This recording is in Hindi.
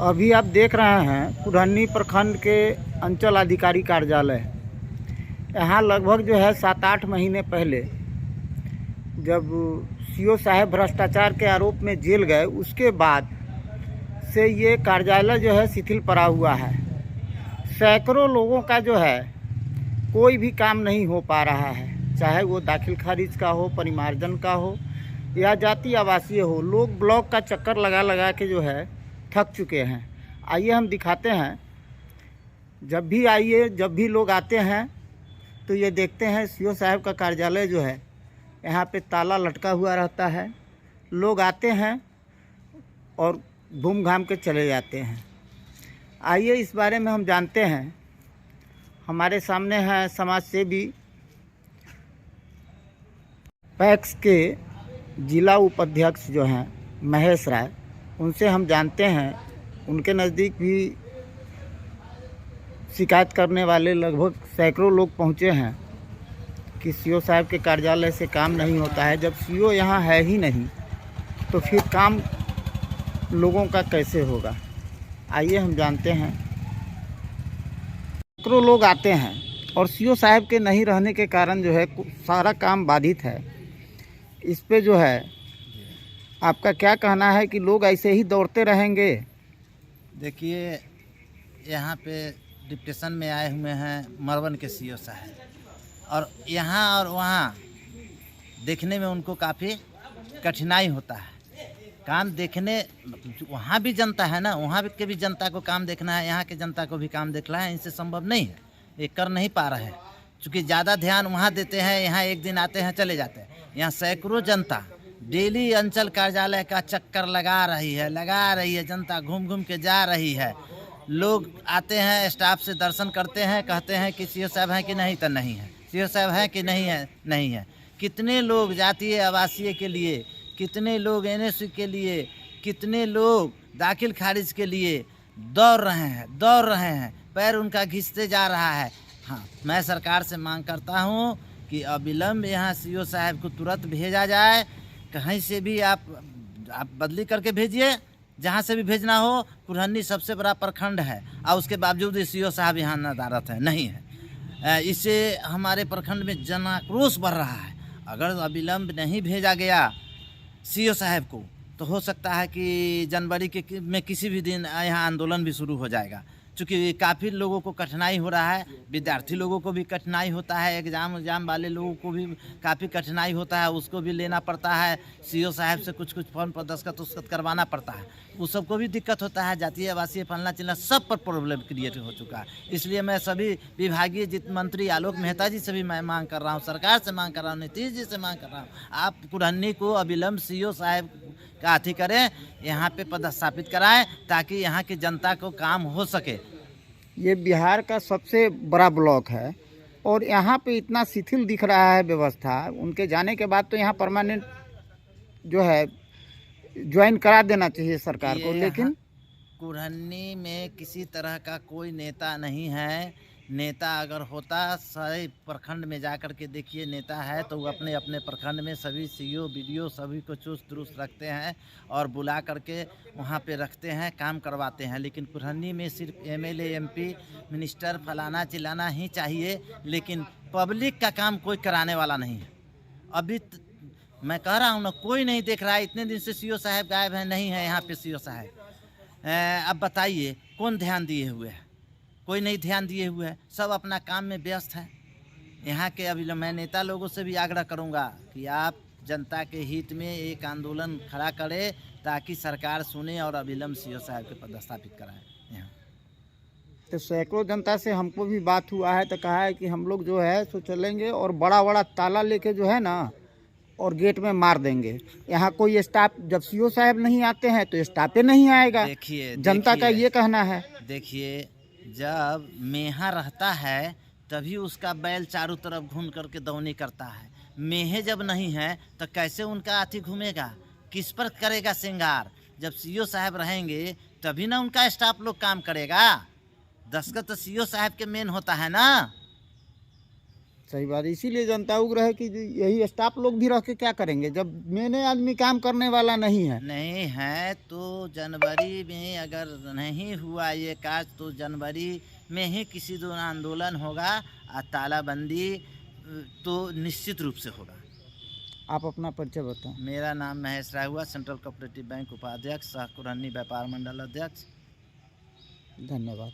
अभी आप देख रहे हैं कुरहनी प्रखंड के अंचल अधिकारी कार्यालय। यहाँ लगभग जो है 7-8 महीने पहले जब सीओ साहब भ्रष्टाचार के आरोप में जेल गए, उसके बाद से ये कार्यालय जो है शिथिल पड़ा हुआ है। सैकड़ों लोगों का जो है कोई भी काम नहीं हो पा रहा है, चाहे वो दाखिल खारिज का हो, परिमार्जन का हो या जाति आवासीय हो। लोग ब्लॉक का चक्कर लगा लगा के जो है थक चुके हैं। आइए हम दिखाते हैं। जब भी लोग आते हैं तो ये देखते हैं सीओ साहब का कार्यालय जो है यहाँ पे ताला लटका हुआ रहता है। लोग आते हैं और घूम घाम के चले जाते हैं। आइए इस बारे में हम जानते हैं। हमारे सामने हैं समाज सेवी पैक्स के जिला उपाध्यक्ष जो हैं महेश राय, उनसे हम जानते हैं। उनके नज़दीक भी शिकायत करने वाले लगभग सैकड़ों लोग पहुंचे हैं कि सीओ साहब के कार्यालय से काम नहीं होता है। जब सीओ यहाँ है ही नहीं तो फिर काम लोगों का कैसे होगा। आइए हम जानते हैं। सैकड़ों लोग आते हैं और सीओ साहब के नहीं रहने के कारण जो है सारा काम बाधित है। इस पे जो है आपका क्या कहना है कि लोग ऐसे ही दौड़ते रहेंगे? देखिए, यहाँ पे डिप्टेशन में आए हुए हैं मरवन के सीओ साहब, और यहाँ और वहाँ देखने में उनको काफ़ी कठिनाई होता है। काम देखने वहाँ भी जनता है ना, वहाँ के भी जनता को काम देखना है, यहाँ के जनता को भी काम देखना है। इनसे संभव नहीं है, ये कर नहीं पा रहे हैं, क्योंकि ज़्यादा ध्यान वहाँ देते हैं, यहाँ एक दिन आते हैं चले जाते हैं। यहाँ सैकड़ों जनता डेली अंचल कार्यालय का चक्कर लगा रही है। जनता घूम घूम के जा रही है। लोग आते हैं, स्टाफ से दर्शन करते हैं, कहते हैं कि सीओ साहब हैं कि नहीं, तो नहीं है। सीओ साहब हैं कि नहीं है, नहीं है। कितने लोग जातीय आवासीय के लिए, कितने लोग एनएससी के लिए, कितने लोग दाखिल खारिज के लिए दौड़ रहे हैं। पैर उनका घिसते जा रहा है। हाँ, मैं सरकार से मांग करता हूँ कि अविलंब यहाँ सीओ साहब को तुरंत भेजा जाए। कहीं से भी आप बदली करके भेजिए, जहाँ से भी भेजना हो। कुरहनी सबसे बड़ा प्रखंड है और उसके बावजूद सीओ साहब यहाँ नदारत है, नहीं है। इससे हमारे प्रखंड में जन आक्रोश बढ़ रहा है। अगर अविलंब नहीं भेजा गया सीओ साहब को तो हो सकता है कि जनवरी में किसी भी दिन यहाँ आंदोलन भी शुरू हो जाएगा, क्योंकि काफ़ी लोगों को कठिनाई हो रहा है। विद्यार्थी लोगों को भी कठिनाई होता है, एग्ज़ाम वाले लोगों को भी काफ़ी कठिनाई होता है, उसको भी लेना पड़ता है। सीओ साहब से कुछ फॉर्म पर दस्तखत करवाना पड़ता है, उस सबको भी दिक्कत होता है। जातीय आवासीय फलना चिलना सब पर प्रॉब्लम क्रिएट हो चुका है। इसलिए मैं सभी विभागीय मंत्री आलोक मेहता जी से भी मैं मांग कर रहा हूँ, सरकार से मांग कर रहा हूँ, नीतीश जी से मांग कर रहा हूँ, आप कुरहनी को अविलंब सीओ साहब का अथी करें, यहाँ पे पदस्थापित कराएं, ताकि यहाँ की जनता को काम हो सके। ये बिहार का सबसे बड़ा ब्लॉक है और यहाँ पे इतना शिथिल दिख रहा है व्यवस्था। उनके जाने के बाद तो यहाँ परमानेंट जो है ज्वाइन करा देना चाहिए सरकार को, लेकिन कुरहनी में किसी तरह का कोई नेता नहीं है। नेता अगर होता, सारे प्रखंड में जा कर के देखिए, नेता है तो वो अपने अपने प्रखंड में सभी सीओ बीडीओ सभी को चुस्त दुरुस्त रखते हैं और बुला करके वहाँ पे रखते हैं, काम करवाते हैं। लेकिन कुरहनी में सिर्फ एमएलए एमपी मिनिस्टर फलाना चिलाना ही चाहिए, लेकिन पब्लिक का काम कोई कराने वाला नहीं है। अभी मैं कह रहा हूँ ना, कोई नहीं देख रहा है। इतने दिन से सीओ साहब गायब है, नहीं है यहाँ पे सीओ साहब। अब बताइए कौन ध्यान दिए हुए है? कोई नहीं ध्यान दिए हुए है, सब अपना काम में व्यस्त है। यहाँ के अभी मैं नेता लोगों से भी आग्रह करूँगा कि आप जनता के हित में एक आंदोलन खड़ा करें, ताकि सरकार सुने और अविलंब सीओ साहब के पदस्थापित कराएं। यहाँ तो सैकड़ों जनता से हमको भी बात हुआ है, तो कहा है कि हम लोग जो है सो चलेंगे और बड़ा बड़ा ताला लेके जो है ना और गेट में मार देंगे। यहाँ कोई स्टाफ, जब सीओ साहब नहीं आते हैं तो स्टाफे नहीं आएगा। देखिए, जनता का ये कहना है। देखिए, जब मेहा रहता है तभी उसका बैल चारों तरफ घूम करके दौनी करता है। मेहे जब नहीं है तो कैसे उनका हाथी घूमेगा, किस पर करेगा श्रृंगार? जब सीओ साहब रहेंगे तभी ना उनका स्टाफ लोग काम करेगा। दस्तखत तो सीओ साहब के मेन होता है ना। सही बात है, इसीलिए जनता उग्र है कि यही स्टाफ लोग भी रह के क्या करेंगे जब मेने आदमी काम करने वाला नहीं है। नहीं है तो जनवरी में अगर नहीं हुआ ये काज तो जनवरी में ही किसी दिन आंदोलन होगा और तालाबंदी तो निश्चित रूप से होगा। आप अपना परिचय बताएं। मेरा नाम महेश राय हुआ, सेंट्रल कोऑपरेटिव बैंक उपाध्यक्ष, सह कुरहनी व्यापार मंडल अध्यक्ष। धन्यवाद।